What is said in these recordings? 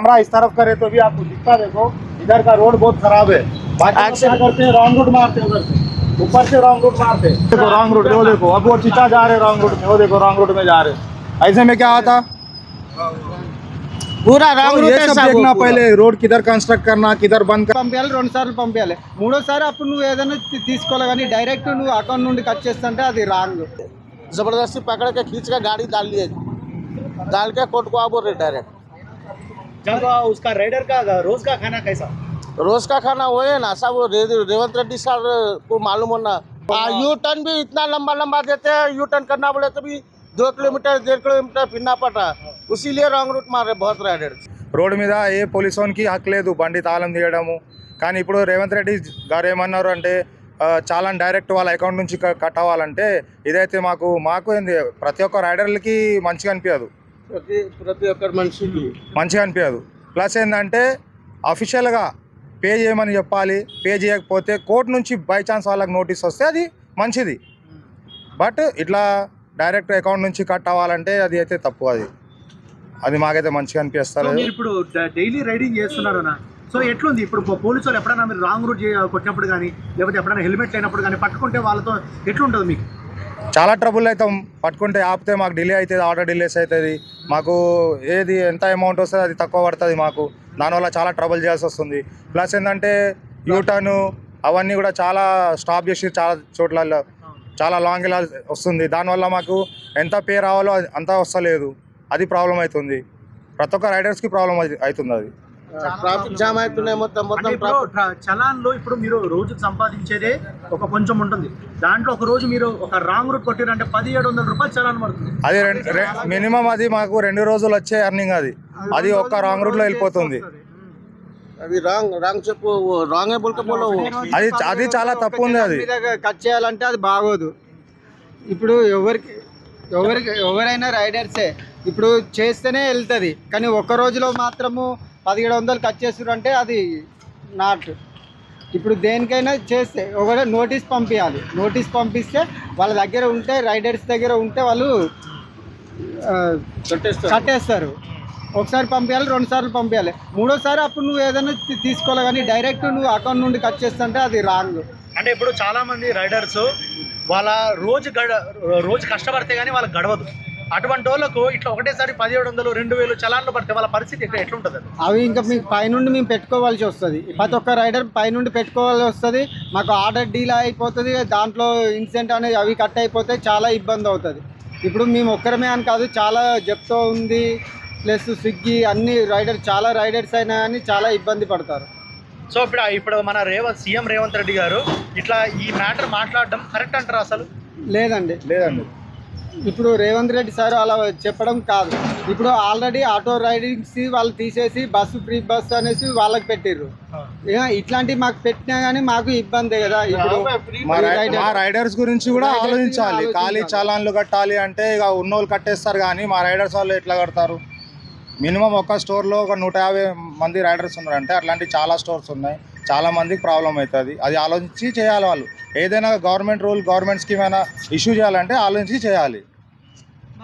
Camera इस तरफ करे तो भी आपको दिखता, देखो इधर का रोड बहुत खराब है। बाकी लोग क्या करते हैं, रॉन्ग रूट मारते हैं, उधर से ऊपर से रॉन्ग रूट मारते हैं। देखो रॉन्ग रूट, वो देखो अब वो चीचा जा रहे रॉन्ग रूट में, वो देखो रॉन्ग रूट में जा रहे। ऐसे में क्या होता, पूरा रॉन्ग तो रूट ये है सब साहब, देखना पूरा। पहले, रोड किधर कंस्ट्रक्ट करना, किधर बंद करना। పంపించాలి, 2 సార్లు పంపించాలి, 3వ సారి అప్పుడు నువ్వు ఏదైనా తీసుకోవాలి, కానీ డైరెక్ట్ నువ్వు అకౌంట్ నుండి కట్ చేస్తుంటే అది రాంగ్। जबरदस्ती पकड़ के खींच के गाड़ी डाल लिए, डाल के कोर्ट को आप बोल डायरेक्ट। जब उसका राइडर का रोज का खाना कैसा? रोज का खाना वो है ना साहब, वो रेवंत रेड्डी सर को मालूम होना। यू टर्न भी इतना लंबा लंबा देते हैं, यू टर्न करना बोले तो भी 2 किलोमीटर 1.5 किलोमीटर फिरना पड़ता, उसीलिए रॉन्ग रूट मार रहे बहुत राइडर। రోడ్డు మీద ఏ పోలీస్ వానికి హక్కు లేదు బండి తాళం తీయడము. కానీ ఇప్పుడు రేవంత్ రెడ్డి గారు ఏమన్నారు అంటే చాలా డైరెక్ట్ వాళ్ళ అకౌంట్ నుంచి కట్ అవ్వాలంటే ఇదైతే మాకు ఏంది ప్రతి ఒక్క రైడర్లకి మంచిగా అనిపించదు, ప్రతి ఒక్క మనిషికి మంచిగా అనిపించదు. ప్లస్ ఏంటంటే అఫీషియల్గా పే చేయమని చెప్పాలి, పే చేయకపోతే కోర్టు నుంచి బై ఛాన్స్ వాళ్ళకి నోటీస్ వస్తే అది మంచిది. బట్ ఇట్లా డైరెక్ట్ అకౌంట్ నుంచి కట్ అవ్వాలంటే అది అయితే తప్పు, అది మాకైతే మంచిగా అనిపిస్తారు. మీరు ఇప్పుడు డైలీ రైడింగ్ చేస్తున్నారన్నా, సో ఎట్లుంది ఇప్పుడు పోలీసు వాళ్ళు ఎప్పుడైనా మీరు రాంగ్ రూట్ కొట్టినప్పుడు కానీ లేకపోతే ఎప్పుడైనా హెల్మెట్ లేనప్పుడు కానీ పట్టుకుంటే వాళ్ళతో ఎట్లుంటుంది మీకు? చాలా ట్రబుల్ అవుతాం, పట్టుకుంటే ఆపితే మాకు డిలే అవుతుంది, ఆర్డర్ డిలేస్ అవుతుంది, మాకు ఏది ఎంత అమౌంట్ వస్తుంది అది తక్కువ పడుతుంది మాకు, దానివల్ల చాలా ట్రబుల్ చేయాల్సి వస్తుంది. ప్లస్ ఏంటంటే యూటర్న్ అవన్నీ కూడా చాలా స్టాప్ చేసి చాలా చోట్ల చాలా లాంగ్ ఇలా వస్తుంది, దానివల్ల మాకు ఎంత పే రావాలో అంతా వస్తలేదు, అది ప్రాబ్లం అవుతుంది. ప్రతి ఒక్క రైడర్స్కి ప్రాబ్లం అవుతుంది, అది ట్రాఫిక్ జామ్ అవుతున్నాయి మొత్తం చలాన్లో. ఇప్పుడు మీరు రోజుకు సంపాదించేదే ఒక కొంచెం ఉంటుంది, దాంట్లో ఒక రోజు మీరు ఒక రాంగ్ రూట్ కొట్టిరంటే 1700 రూపాయలు చలాన్ పడుతుంది. అది మినిమం, అది మాకు 2 రోజులు వచ్చే ఎర్నింగ్, అది ఒక్క రాంగ్ రూట్లో వెళ్ళిపోతుంది. అది రాంగ్ చెప్పు, రాంగ్ బోల్కపోలో అది చాలా తప్పు ఉంది, అది కట్ చేయాలంటే అది బాగోదు. ఇప్పుడు ఎవరైనా రైడర్సే ఇప్పుడు చేస్తేనే వెళ్తుంది, కానీ ఒక్క రోజులో మాత్రము 1700 కట్ చేస్తారు అంటే అది నాట్. ఇప్పుడు దేనికైనా చేస్తే ఒకవేళ నోటీస్ పంపించాలి, నోటీస్ పంపిస్తే వాళ్ళ దగ్గర ఉంటే, రైడర్స్ దగ్గర ఉంటే వాళ్ళు కట్టేస్తారు. ఒకసారి పంపించాలి, 2 సార్లు పంపించాలి, 3వ సారి అప్పుడు నువ్వు ఏదైనా తీసుకోవాలి, కానీ డైరెక్ట్ నువ్వు అకౌంట్ నుండి కట్ చేస్తుంటే అది రాంగ్. అంటే ఇప్పుడు చాలా మంది రైడర్స్ వాళ్ళ రోజు కష్టపడితే కానీ వాళ్ళకి గడవదు, అటువంటి వాళ్ళకు ఇట్లా ఒకటేసారి 1700 2000 చలాన్లు పడితే వాళ్ళ పరిస్థితి ఎట్లుంటుంది? అవి ఇంకా మీకు పైనుండి మేము పెట్టుకోవాల్సి వస్తుంది, ప్రతి ఒక్క రైడర్ పైనుండి పెట్టుకోవాల్సి వస్తుంది. మాకు ఆర్డర్ డీల్ అయిపోతుంది, దాంట్లో ఇన్సెంట్ అనేది అవి కట్ అయిపోతే చాలా ఇబ్బంది అవుతుంది. ఇప్పుడు మేము ఒక్కరమే అని కాదు, చాలా జెప్టో ఉంది, ప్లస్ స్విగ్గీ, అన్ని చాలా రైడర్స్ అయినా కానీ చాలా ఇబ్బంది పడతారు. సో ఇప్పుడు మన సీఎం రేవంత్ రెడ్డి గారు ఇట్లా ఈ మ్యాటర్ మాట్లాడడం కరెక్ట్ అంటారా అసలు? లేదండి. ఇప్పుడు రేవంత్ రెడ్డి సార్ అలా చెప్పడం కాదు. ఇప్పుడు ఆల్రెడీ ఆటో రైడింగ్స్ వాళ్ళు తీసేసి ఫ్రీ బస్ అనేసి వాళ్ళకి పెట్టిర్రు. ఇట్లాంటివి మాకు పెట్టినా కానీ మాకు ఇబ్బందే కదా. ఇప్పుడు మా రైడర్స్ గురించి కూడా ఆలోచించాలి. ఖాళీ చలాన్లు కట్టాలి అంటే ఇక ఉన్నోళ్ళు కట్టేస్తారు, కానీ మా రైడర్స్ వాళ్ళు ఎట్లా కడతారు? మినిమం ఒక స్టోర్లో ఒక 150 మంది రైడర్స్ ఉన్నారంటే అట్లాంటి చాలా స్టోర్స్ ఉన్నాయి, చాలా మందికి ప్రాబ్లం అవుతుంది. అది ఆలోచించి చేయాలి వాళ్ళు. ఏదైనా గవర్నమెంట్ రూల్, గవర్నమెంట్ స్కీమ్ అయినా ఇష్యూ చేయాలంటే ఆలోచించి చేయాలి.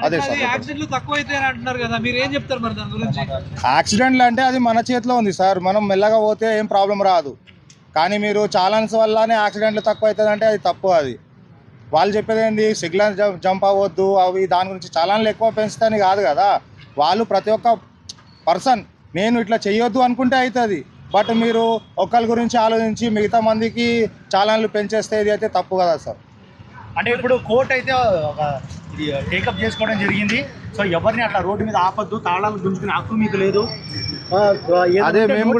అదే సార్, యాక్సిడెంట్లు తక్కువ అయితే అంటున్నారు కదా, మీరు ఏం చెప్తారు మరి దాని గురించి? యాక్సిడెంట్లు అంటే అది మన చేతిలో ఉంది సార్, మనం మెల్లగా పోతే ఏం ప్రాబ్లం రాదు. కానీ మీరు చాలన్స్ వల్లనే యాక్సిడెంట్లు తక్కువ అవుతుంది అంటే అది తప్పు. అది వాళ్ళు చెప్పేది ఏంది, సిగ్నల్ జంప్ అవ్వద్దు అవి, దాని గురించి చలాన్లు ఎక్కువ పెంచుతాని కాదు కదా. వాళ్ళు ప్రతి ఒక్క పర్సన్ నేను ఇట్లా చెయ్యొద్దు అనుకుంటే అవుతుంది, బట్ మీరు ఒక్కరి గురించి ఆలోచించి మిగతా మందికి చాలాన్లు పెంచేస్తే ఇది అయితే తప్పు కదా సార్. అంటే ఇప్పుడు కోర్టు అయితే ఇది టేకప్ చేసుకోవడం జరిగింది. సో ఎవరిని అట్లా రోడ్డు మీద ఆపద్దు, తాళాలు గుంజుకునే హక్కు మీకు లేదు. అదే మేము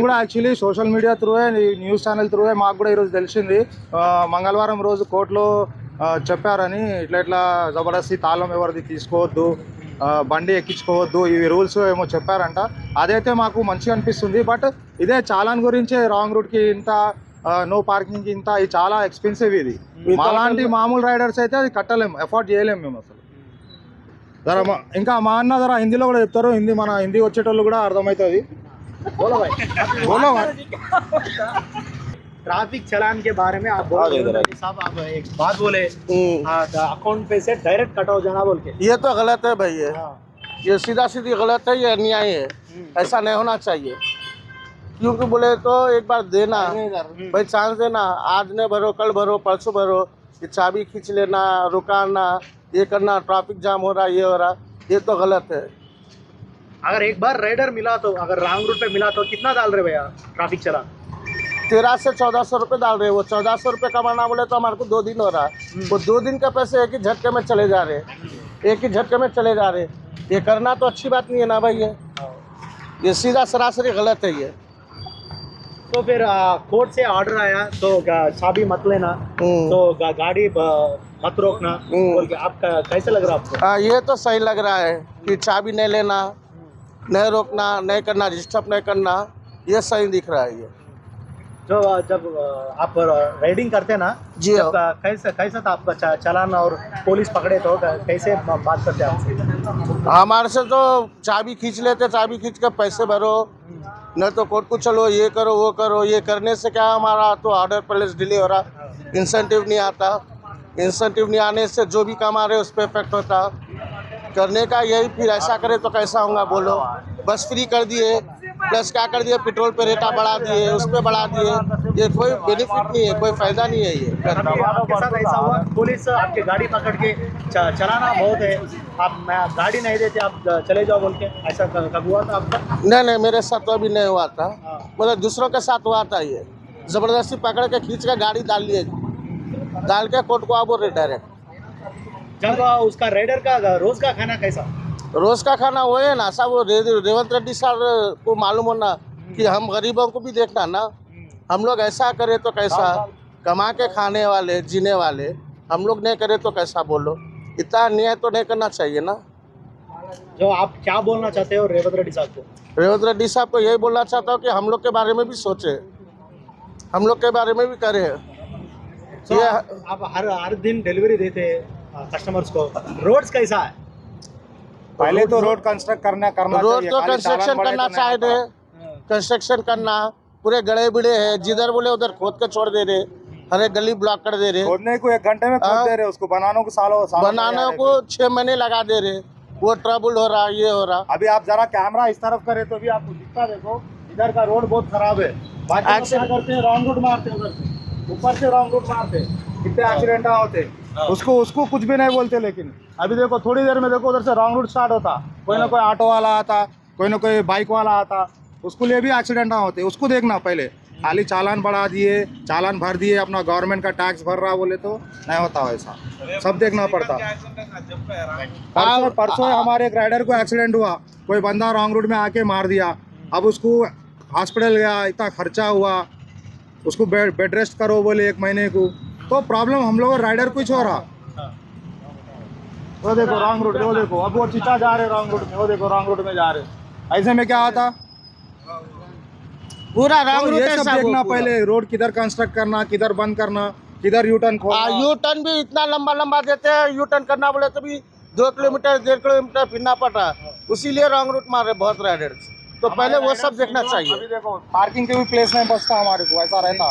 కూడా యాక్చువల్లీ సోషల్ మీడియా త్రూవే, న్యూస్ ఛానల్ త్రూవే మాకు కూడా ఈరోజు తెలిసింది. మంగళవారం రోజు కోర్టులో చెప్పారని, ఇట్లా జబర్దస్తి తాళం ఎవరిది తీసుకోవద్దు, బండి ఎక్కించుకోవద్దు, ఇవి రూల్స్ ఏమో చెప్పారంట. అదైతే మాకు మంచిగా అనిపిస్తుంది. బట్ ఇదే చాలాన్ గురించే రాంగ్ రూట్కి ఇంత, నో పార్కింగ్ ఇంత, ఇది చాలా ఎక్స్పెన్సివ్. ఇది మాలాంటి మామూలు రైడర్స్ అయితే అది కట్టలేము, ఎఫోర్డ్ చేయలేము మేము అసలు. ఇంకా మా అన్న హిందీలో కూడా చెప్తారు, మన హిందీ వచ్చేటోళ్ళు కూడా అర్థమవుతుంది. ट्रैफिक चालान के बारे में आप साहब आप एक बात बोले, अकाउंट पे से डायरेक्ट कट हो जाना बोल के, ये तो गलत है भाई। ये सीधा सीधी गलत है, ये अन्याय है, ऐसा नहीं होना चाहिए। क्योंकि बोले तो एक बार देना भाई, चांस देना, आज नहीं भरो कल भरो परसों भरो, ये चाबी खींच लेना, रुकाना, ये करना, ट्रैफिक जाम हो रहा, ये हो रहा, ये तो गलत है। अगर एक बार राइडर मिला तो, अगर रॉन्ग रूट पे मिला तो कितना डाल रहे भैया ट्रैफिक चलान? 1300 से 1400 रुपये डाल रहे हैं। वो 1400 रुपये कमाना बोले तो हमारे को 2 दिन हो रहा है, वो 2 दिन के पैसे एक ही झटके में चले जा रहे हैं, एक ही झटके में चले जा रहे हैं। ये करना तो अच्छी बात नहीं है ना भाई, ये सीधा सरासरी गलत है ये। तो फिर कोर्ट से ऑर्डर आया तो चाबी मत लेना, तो गाड़ी मत रोकना बोल के, आपका कैसे लग रहा है आपको? ये तो सही लग रहा है कि चाबी नहीं लेना, नहीं रोकना, नहीं करना, डिस्टर्ब नहीं करना, ये सही दिख रहा है ये। जो जब आप राइडिंग करते ना जी जब कैसा था आपका चालान और पुलिस पकड़े तो कैसे बात करते आपसे? हमारे से तो चाबी खींच लेते, चाबी खींच के पैसे भरो, नहीं तो कोर्ट को चलो, ये करो वो करो। ये करने से क्या हमारा तो ऑर्डर प्लेस डिले हो रहा, इंसेंटिव नहीं आता, इंसेंटिव नहीं आने से जो भी कमा रहे उस पर इफेक्ट होता। करने का यही, फिर ऐसा करे तो कैसा होगा बोलो? बस फ्री कर दिए, प्लस क्या कर दिए, पेट्रोल पे रेटा बढ़ा दिए, उस पर बढ़ा दिए, ये कोई बेनिफिट नहीं है, कोई फायदा नहीं है ये। आपके साथ ऐसा हुआ पुलिस आपके गाड़ी पकड़ के चलाना बहुत है, आप गाड़ी नहीं देते, आप चले जाओ बोल के, ऐसा कब हुआ था आपका? नहीं, मेरे साथ तो अभी नहीं हुआ था, मतलब दूसरों के साथ हुआ था। ये जबरदस्ती पकड़ के खींच के गाड़ी डाल लिए, डाल के कोर्ट को आप डायरेक्ट। जब उसका राइडर का रोज का खाना कैसा? रोज का खाना वो है ना साहब, वो रेवंत रेड्डी सर को मालूम होना कि हम गरीबों को भी देखना ना, हम लोग ऐसा करें तो कैसा, कमा के खाने वाले जीने वाले हम लोग नहीं करें तो कैसा बोलो? इतना अन्याय तो नहीं करना चाहिए ना। जो आप क्या बोलना चाहते हो रेवंत रेड्डी साहब को? रेवंत रेड्डी साहब को यही बोलना चाहता हूँ कि हम लोग के बारे में भी सोचे, हम लोग के बारे में भी करें। ये आप हर दिन डिलीवरी देते कस्टमर्स को, रोड्स कैसा है? पहले तो रोड कंस्ट्रक्ट करना रोड चाहिए, तो खाली कंस्ट्रक्शन चालान बढ़े करना तो नहीं चाहिए, होता। कंस्ट्रक्शन करना, पूरे गड़े बिड़े हैं, जिधर बोले उधर खोद के छोड़ दे रहे, हर एक गली ब्लॉक कर दे रहे, खोदने को 1 घंटे में खोद दे रहे, उसको बनाने को सालों बनाने को 6 महीने लगा दे रहे, वो ट्रबल हो रहा, ये हो रहा। अभी आप जरा कैमरा इस तरफ करे तो भी आपको दिखता, देखो इधर का रोड बहुत खराब है। बाकी लोग क्या करते हैं, रॉन्ग रूट मारते हैं, उधर से ऊपर से रॉन्ग रूट मारते हैं, कितने एक्सीडेंट होते, उसको कुछ भी नहीं बोलते। लेकिन अभी देखो थोड़ी देर में देखो उधर से रॉन्ग रूट स्टार्ट होता, कोई ना कोई ऑटो वाला आता, कोई ना कोई बाइक वाला आता, उसको लिए भी एक्सीडेंट होते। उसको देखना पहले, खाली चालान बढ़ा दिए, चालान भर दिए, अपना गवर्नमेंट का टैक्स भर रहा बोले तो नहीं होता वैसा, सब देखना पड़ता। परसों हमारे एक राइडर को एक्सीडेंट हुआ, कोई बंदा रॉन्ग रूट में आके मार दिया, अब उसको हॉस्पिटल गया, इतना खर्चा हुआ, उसको बेड रेस्ट करो बोले 1 महीने को, तो प्रॉब्लम हम लोग राइडर कुछ हो रहा। वो देखो रॉन्ग रूट, वो देखो अब वो चीचा जा रहे रॉन्ग रूट में, वो देखो रॉन्ग रूट में जा रहे, ऐसे में क्या आता? पूरा रॉन्ग रूट ये है सब साहब, देखना पूरा। पहले, रोड किधर कंस्ट्रक्ट करना, किधर बंद करना, किधर यू टर्न खोलना। यू टर्न भी इतना लंबा लंबा देते हैं, यू टर्न करना बोले तो भी 2 किलोमीटर 1.5 किलोमीटर फिरना पड़ता, उसीलिए रॉन्ग रूट मार रहे बहुत राइडर्स। तो पहले वो सब देखना चाहिए। अभी देखो पार्किंग के भी प्लेस नहीं बचता हमारे को, ऐसा रहता।